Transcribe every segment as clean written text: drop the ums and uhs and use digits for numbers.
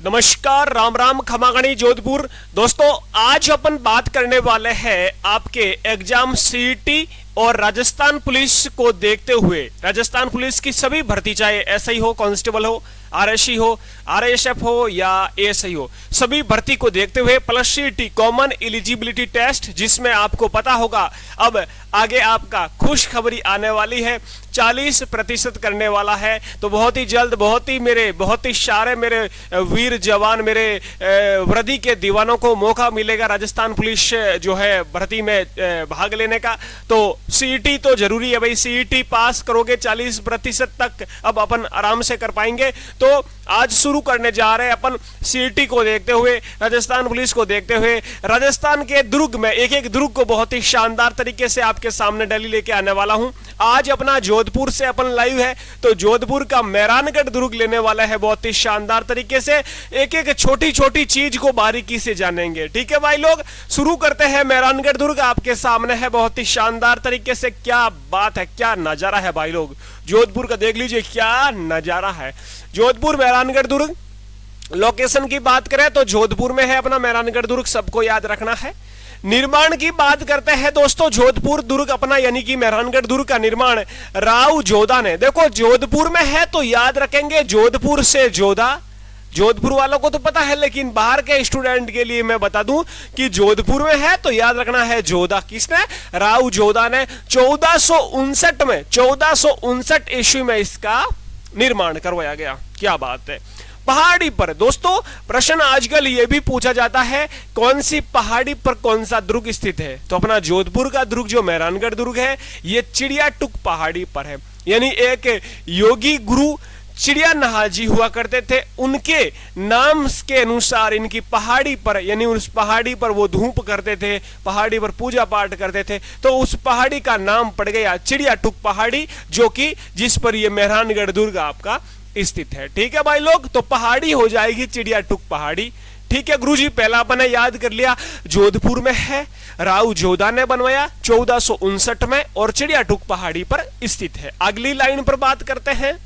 नमस्कार, राम राम, खमागणी, जोधपुर। दोस्तों, आज अपन बात करने वाले हैं आपके एग्जाम सीईटी और राजस्थान पुलिस को देखते हुए। राजस्थान पुलिस की सभी भर्ती, चाहे एसआई हो, कांस्टेबल हो, आरएससी हो, आरएसएफ हो या एएसआई हो, सभी भर्ती को देखते हुए plus CET common eligibility test, जिसमें आपको पता होगा अब आगे आपका खुशखबरी आने वाली है, 40% करने वाला है। तो बहुत ही जल्द, बहुत ही सारे मेरे वीर जवान, मेरे वर्दी के दीवानों को मौका मिलेगा राजस्थान पुलिस जो है भर्ती में भाग लेने का। तो सीईटी तो जरूरी है भाई, सीईटी पास करोगे 40% तक अब अपन आराम से कर पाएंगे। तो आज शुरू करने जा रहे हैं अपन सीईटी को देखते हुए, राजस्थान पुलिस को देखते हुए। राजस्थान के दुर्ग में एक दुर्ग को बहुत ही शानदार तरीके से आपके सामने डेली लेके आने वाला हूं। आज अपना जोधपुर से अपन लाइव है, तो जोधपुर का मेहरानगढ़ दुर्ग लेने वाला है बहुत ही शानदार तरीके से। एक छोटी छोटी चीज को बारीकी से जानेंगे। ठीक है भाई लोग, शुरू करते हैं। मेहरानगढ़ दुर्ग आपके सामने है बहुत ही शानदार तरीके से। क्या बात है, क्या नजारा है भाई लोग, जोधपुर का देख लीजिए क्या नजारा है। जोधपुर मेहरानगढ़ दुर्ग लोकेशन की बात करें तो जोधपुर में है अपना मेहरानगढ़ दुर्ग, सबको याद रखना है। निर्माण की बात करते हैं दोस्तों, जोधपुर दुर्ग अपना यानी कि मेहरानगढ़ दुर्ग का निर्माण राव जोधा ने। देखो जोधपुर में है तो याद रखेंगे जोधपुर से जोधा। जोधपुर वालों को तो पता है, लेकिन बाहर के स्टूडेंट के लिए मैं बता दूं कि जोधपुर में है तो याद रखना है जोधा। किसने? राव जोधा ने 1459 में, 1459 ईस्वी में इसका निर्माण करवाया गया। क्या बात है। पहाड़ी पर दोस्तों, प्रश्न आजकल यह भी पूछा जाता है कौन सी पहाड़ी पर कौन सा दुर्ग स्थित है। तो अपना जोधपुर का दुर्ग जो मेहरानगढ़ दुर्ग है, यह चिड़ियाटुक पहाड़ी पर है। यानी एक योगी गुरु चिड़िया नहाजी हुआ करते थे, उनके नाम के अनुसार इनकी पहाड़ी पर, यानी उस पहाड़ी पर वो धूप करते थे, पहाड़ी पर पूजा पाठ करते थे, तो उस पहाड़ी का नाम पड़ गया चिड़ियाटुक पहाड़ी, जो कि जिस पर ये मेहरानगढ़ दुर्ग आपका स्थित है। ठीक है भाई लोग, तो पहाड़ी हो जाएगी चिड़ियाटुक पहाड़ी। ठीक है गुरुजी, पहला अपन ने याद कर लिया, जोधपुर में है, राव जोधा ने बनवाया 1459 में और चिड़ियाटुक पहाड़ी पर स्थित है। अगली लाइन पर बात करते हैं।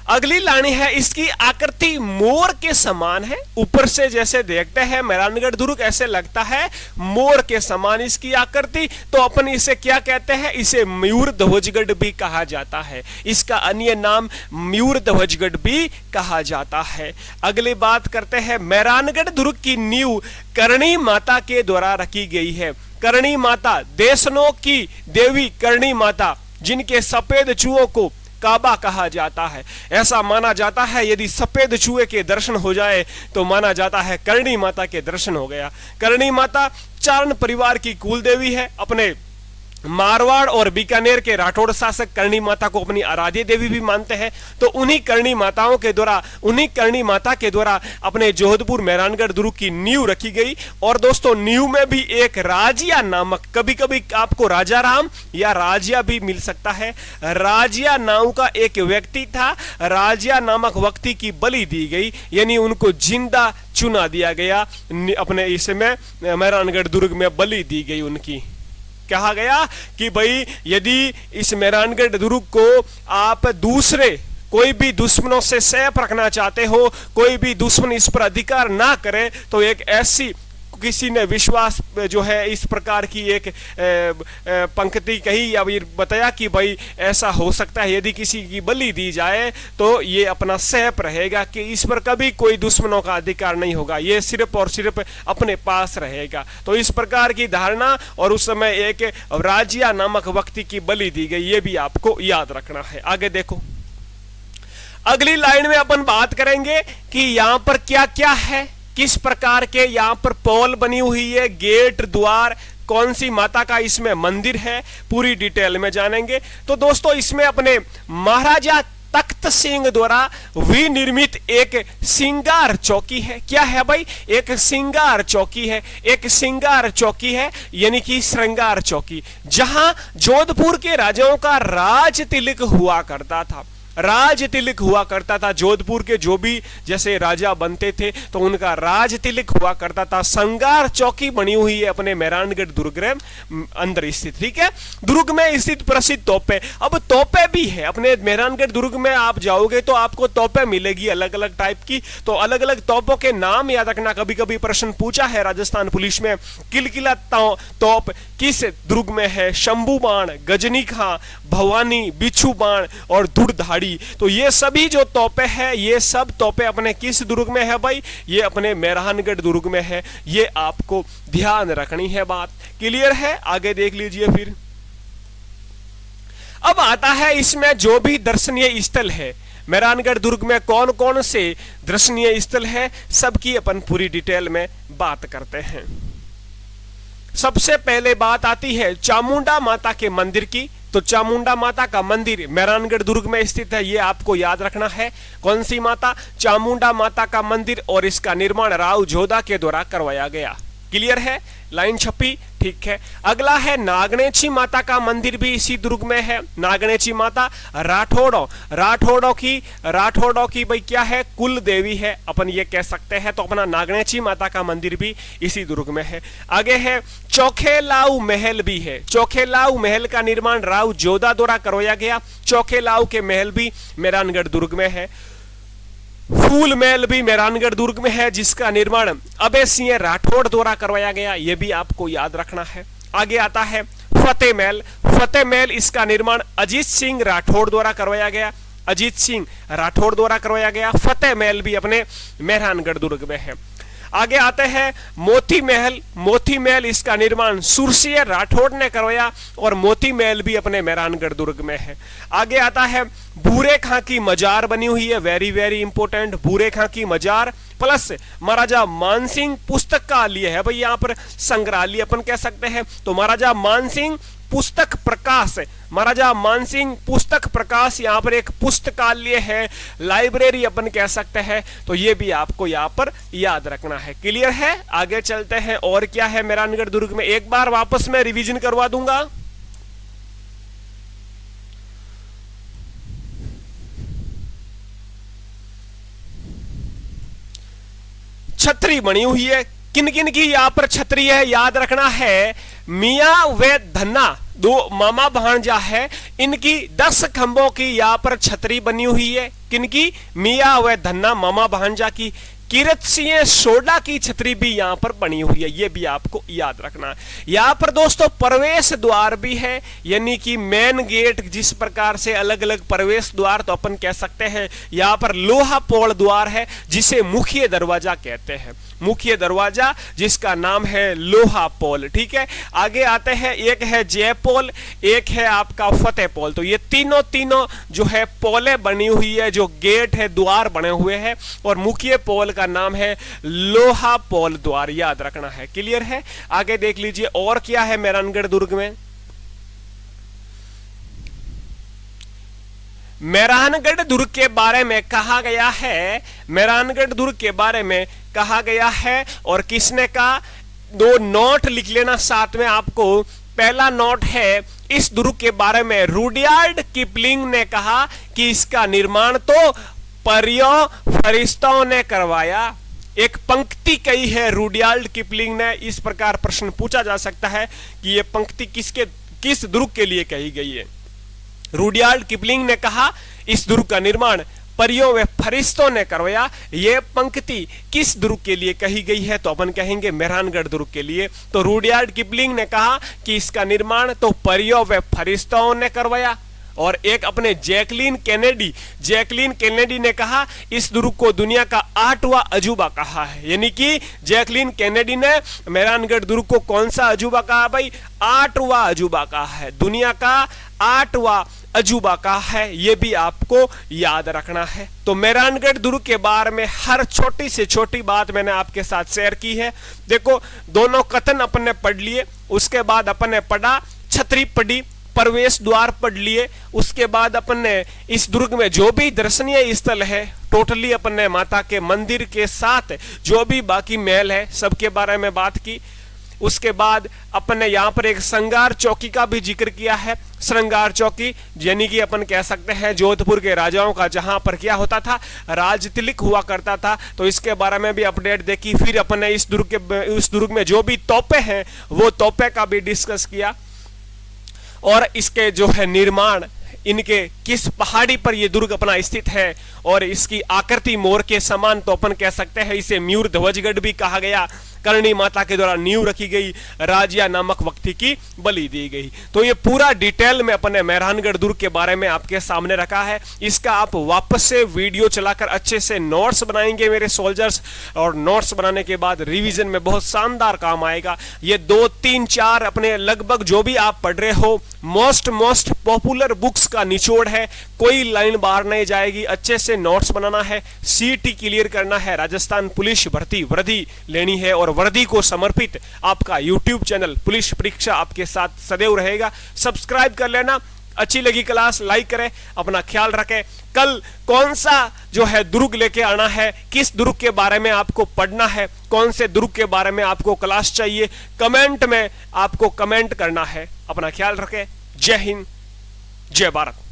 अगली लाइन है, इसकी आकृति मोर के समान है। ऊपर से जैसे देखते हैं मेहरानगढ़ दुर्ग, ऐसे लगता है मोर के समान इसकी आकृति। तो अपन इसे क्या कहते हैं? इसे मयूर ध्वजगढ़ भी कहा जाता है। इसका अन्य नाम मयूर ध्वजगढ़ भी कहा जाता है। अगली बात करते हैं, मेहरानगढ़ दुर्ग की नींव करणी माता के द्वारा रखी गई है। करणी माता, देशनों की देवी करणी माता, जिनके सफेद चूहों को काबा कहा जाता है। ऐसा माना जाता है यदि सफेद चूहे के दर्शन हो जाए तो माना जाता है करणी माता के दर्शन हो गया। करणी माता चारण परिवार की कुल देवी है। अपने मारवाड़ और बीकानेर के राठौड़ शासक करणी माता को अपनी आराध्य देवी भी मानते हैं। तो उन्हीं करणी माता के द्वारा अपने जोधपुर मेहरानगढ़ दुर्ग की नींव रखी गई। और दोस्तों, नींव में भी एक राजिया नामक, कभी कभी आपको राजा राम या राजिया भी मिल सकता है, राजिया नाम का एक व्यक्ति था। राजिया नामक व्यक्ति की बलि दी गई, यानी उनको जिंदा चुना दिया गया। अपने इसमें मेहरानगढ़ दुर्ग में बलि दी गई उनकी। कहा गया कि भाई यदि इस मेहरानगढ़ दुर्ग को आप दूसरे कोई भी दुश्मनों से सेफ रखना चाहते हो, कोई भी दुश्मन इस पर अधिकार ना करे, तो एक ऐसी किसी ने विश्वास जो है इस प्रकार की एक पंक्ति कही या बताया कि भाई ऐसा हो सकता है यदि किसी की बलि दी जाए तो ये अपना सेफ रहेगा कि इस पर कभी कोई दुश्मनों का अधिकार नहीं होगा, ये सिर्फ और सिर्फ अपने पास रहेगा। तो इस प्रकार की धारणा, और उस समय एक राजिया नामक व्यक्ति की बलि दी गई, ये भी आपको याद रखना है। आगे देखो, अगली लाइन में अपन बात करेंगे कि यहां पर क्या क्या है, किस प्रकार के यहाँ पर पोल बनी हुई है, गेट, द्वार, कौन सी माता का इसमें मंदिर है, पूरी डिटेल में जानेंगे। तो दोस्तों, इसमें अपने महाराजा तख्त सिंह द्वारा विनिर्मित एक सिंगार चौकी है। क्या है भाई? एक सिंगार चौकी है। एक सिंगार चौकी है यानी कि श्रृंगार चौकी, जहां जोधपुर के राजाओं का राज तिलक हुआ करता था। राज तिलक हुआ करता था। जोधपुर के जो भी जैसे राजा बनते थे तो उनका राज तिलक हुआ करता था। संगार चौकी बनी हुई है अपने मेहरानगढ़ दुर्ग अंदर स्थित, ठीक है। दुर्ग में स्थित प्रसिद्ध तोपे, अब तोपे भी है अपने मेहरानगढ़ दुर्ग में। आप जाओगे तो आपको तोपे मिलेगी अलग अलग टाइप की, तो अलग अलग तोपों के नाम याद रखना। कभी कभी प्रश्न पूछा है राजस्थान पुलिस में, किलकिला तोप किस दुर्ग में है? शंभू बाण, गजनी खां, भवानी, बिच्छू बाण और धुड़धाड़ी। तो ये सभी जो तोपे हैं, ये सब तोपे अपने किस दुर्ग में है भाई? ये अपने मेहरानगढ़ दुर्ग में है। ये आपको ध्यान रखनी है बात। क्लियर है? आगे देख लीजिए फिर। अब आता है इसमें जो भी दर्शनीय स्थल है मेहरानगढ़ दुर्ग में, कौन कौन से दर्शनीय स्थल है, सबकी अपन पूरी डिटेल में बात करते हैं। सबसे पहले बात आती है चामुंडा माता के मंदिर की। तो चामुंडा माता का मंदिर मेहरानगढ़ दुर्ग में स्थित है, ये आपको याद रखना है। कौन सी माता? चामुंडा माता का मंदिर, और इसका निर्माण राव जोधा के द्वारा करवाया गया। क्लियर है? लाइन छपी, ठीक है। अगला है नागनेची माता का मंदिर, भी इसी दुर्ग में है। नागनेची माता राठौड़ों की भाई क्या है? कुल देवी है, अपन ये कह सकते हैं। तो अपना नागनेची माता का मंदिर भी इसी दुर्ग में है। आगे है चौखेलाऊ महल भी है। चौखेलाऊ महल का निर्माण राव जोधा द्वारा करवाया गया। चौखेलाऊ के महल भी मेहरानगढ़ दुर्ग में है। फूल महल भी मेहरानगढ़ दुर्ग में है, जिसका निर्माण अभय सिंह राठौड़ द्वारा करवाया गया। यह भी आपको याद रखना है। आगे आता है फतेह महल। फतेह महल, इसका निर्माण अजीत सिंह राठौड़ द्वारा करवाया गया। अजीत सिंह राठौड़ द्वारा करवाया गया। फतेह महल भी अपने मेहरानगढ़ दुर्ग में है। आगे आते हैं मोती महल। मोती महल, इसका निर्माण सुरसिंह राठौड़ ने करवाया, और मोती महल भी अपने मेहरानगढ़ दुर्ग में है। आगे आता है भूरे खां की मजार बनी हुई है, वेरी वेरी इंपॉर्टेंट। भूरे खां की मजार प्लस महाराजा मानसिंह पुस्तकालय है भाई, यहाँ पर संग्रहालय अपन कह सकते हैं। तो महाराजा मानसिंह पुस्तक प्रकाश, महाराजा मानसिंह पुस्तक प्रकाश, यहाँ पर एक पुस्तकालय है, लाइब्रेरी अपन कह सकते हैं। तो ये भी आपको यहाँ पर याद रखना है। क्लियर है? आगे चलते हैं। और क्या है मेहरानगढ़ दुर्ग में, एक बार वापस में रिवीजन करवा दूंगा। छतरी बनी हुई है। किन किन की यहाँ पर छतरी है याद रखना है। मियां व धन्ना, दो मामा भांजा है, इनकी 10 खंभों की यहाँ पर छतरी बनी हुई है। किनकी? मियां व धन्ना मामा भांजा की। कीरत सिंह सोडा की छतरी भी यहाँ पर बनी हुई है, ये भी आपको याद रखना है। यहाँ पर दोस्तों प्रवेश द्वार भी है, यानी कि मेन गेट। जिस प्रकार से अलग अलग प्रवेश द्वार, तो अपन कह सकते हैं यहाँ पर लोहा पोल द्वार है, जिसे मुख्य दरवाजा कहते हैं। मुख्य दरवाजा जिसका नाम है लोहा पोल, ठीक है। आगे आते हैं, एक है जय पोल, एक है आपका फतेह पोल। तो ये तीनों जो है पोले बनी हुई है, जो गेट है, द्वार बने हुए हैं, और मुख्य पोल का नाम है लोहा पोल द्वार, याद रखना है। क्लियर है? आगे देख लीजिए और क्या है मेहरानगढ़ दुर्ग में। मेहरानगढ़ दुर्ग के बारे में कहा गया है, मेहरानगढ़ दुर्ग के बारे में कहा गया है, और किसने कहा? 2 नोट लिख लेना साथ में आपको। पहला नोट है, इस दुर्ग के बारे में रुडयार्ड किपलिंग ने कहा कि इसका निर्माण तो परियों फरिश्तों ने करवाया। एक पंक्ति कही है रुडयार्ड किपलिंग ने। इस प्रकार प्रश्न पूछा जा सकता है कि यह पंक्ति किस दुर्ग के लिए कही गई है। रुडयार्ड किपलिंग ने कहा इस दुर्ग का निर्माण परियों व फरिश्तों ने करवाया। यह पंक्ति किस दुर्ग के लिए कही गई है? तो अपन कहेंगे मेहरानगढ़ दुर्ग के लिए। तो रुडयार्ड किपलिंग ने कहा कि इसका निर्माण तो परियों व फरिश्तों ने करवाया। और एक अपने जैकलीन कैनेडी ने कहा इस दुर्ग को दुनिया का 8वां अजूबा कहा है। यानी कि जैकलीन कैनेडी ने मेहरानगढ़ दुर्ग को कौन सा अजूबा कहा भाई? 8वां अजूबा कहा है, दुनिया का 8वां अजूबा कहा है। यह भी आपको याद रखना है। तो मेहरानगढ़ दुर्ग के बारे में हर छोटी से छोटी बात मैंने आपके साथ शेयर की है। देखो, दोनों कथन अपन ने पढ़ लिए, उसके बाद अपन ने पढ़ा छतरी पढ़ी, प्रवेश द्वार पढ़ लिए, उसके बाद अपन ने इस दुर्ग में जो भी दर्शनीय स्थल है टोटली अपन ने माता के मंदिर के साथ जो भी बाकी महल है सबके बारे में बात की। उसके बाद अपन ने यहाँ पर एक श्रृंगार चौकी का भी जिक्र किया है। श्रृंगार चौकी यानी कि अपन कह सकते हैं जोधपुर के राजाओं का जहां पर क्या होता था, राजतिलक हुआ करता था। तो इसके बारे में भी अपडेट देखी। फिर अपन ने इस दुर्ग में जो भी तोपे हैं वो तोपे का भी डिस्कस किया, और इसके जो है निर्माण, इनके किस पहाड़ी पर ये दुर्ग अपना स्थित है, और इसकी आकृति मोर के समान, तो अपन कह सकते हैं इसे मयूर ध्वजगढ़ भी कहा गया। करणी माता के द्वारा नींव रखी गई, राजिया नामक व्यक्ति की बलि दी गई। तो ये पूरा डिटेल में अपने मेहरानगढ़ दुर्ग के बारे में आपके सामने रखा है। इसका आप वापस से वीडियो चलाकर अच्छे से नोट्स बनाएंगे मेरे सोल्जर्स, और नोट्स बनाने के बाद रिवीजन में बहुत शानदार काम आएगा। ये 2, 3, 4 अपने लगभग जो भी आप पढ़ रहे हो मोस्ट पॉपुलर बुक्स का निचोड़ है। कोई लाइन बाहर नहीं जाएगी। अच्छे से नोट्स बनाना है, सीटी क्लियर करना है, राजस्थान पुलिस भर्ती वर्दी लेनी है, और वर्दी को समर्पित आपका यूट्यूब चैनल पुलिस परीक्षा आपके साथ सदैव रहेगा। सब्सक्राइब कर लेना। अच्छी लगी क्लास लाइक करें, अपना ख्याल रखें। कल कौन सा जो है दुर्ग लेके आना है, किस दुर्ग के बारे में आपको पढ़ना है, कौन से दुर्ग के बारे में आपको क्लास चाहिए, कमेंट में आपको कमेंट करना है। अपना ख्याल रखें। जय हिंद, जय भारत।